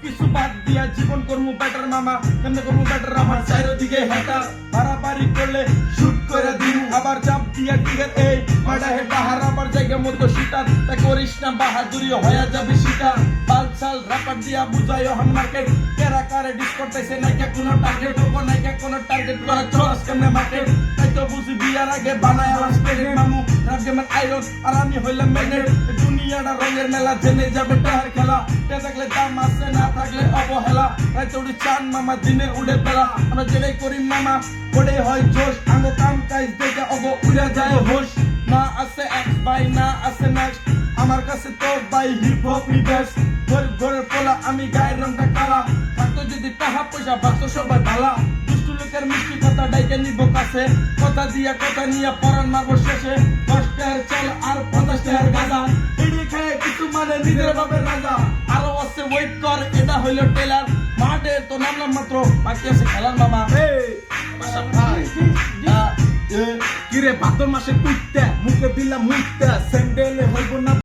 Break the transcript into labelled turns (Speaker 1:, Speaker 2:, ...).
Speaker 1: কিছু বাদ দিয়া জীবন করমু বেটার মামা কেমনে করমু বেটার আমার চারিদিকে হেটা বাড়াবাড়ি করলে শুট করে দিন আবার চাপ দিয়া টিকেট এই মাডা হেটা হারাবার জায়গা মতো শিকার তা করিস না বাহাদুরি হয়ে যাবে শিকার পালসাল রাপার দিয়া বুঝাই হন মার্কেট কেরা কারে ডিস করতেছে নাইকা কোনো টার্গেট ও নাইকা কোনো টার্গেট করা চলাস কেমনে মার্কেট তাই তো বুঝি বিয়ার আগে বানায় আমার স্টেডে মামু রাপ গেমের আইরন আর আমি হইলাম ম্যাগনেট দুনিয়াটা রঙের মেলা জেনে যাবে টাহার খেলা তে থাকলে দাম আছে না থাকলে অবহেলা তাই তো উড়ি চান মামা দিনে উড়ে বেলা আমরা যেটাই করি মামা ওটাই হয় জোশ আঙ্গো কাম কাজ দেখে অগো উড়ে যায় হোশ না আছে এক্স বাই না আছে নেক্সট আমার কাছে তো বাই হিপ হপ বেস্ট গরিব ঘরের পোলা আমি গায়ের রংটা কালা থাকতো যদি টাকা পয়সা বাঁচতো সবাই ভালা দুষ্টু লোকের মিষ্টি কথা ডাইকে নিব কাছে কথা দিয়া কথা নিয়ে পরান মারবো শেষে 10 টাকার চাল আর 50 টাকার গাঁজা এড়িয়ে খায় কিছু মানে নিজের বাপের রাজা আরো আছে ওয়েট কর এটা হইলো টেলার মাঠে তো নামলাম মাত্র বাকি আছে খেলার মামা
Speaker 2: কিরে ভাদ্র মাসে কুইতে মুখে দিলাম মুইতে স্যান্ডেলে হইব না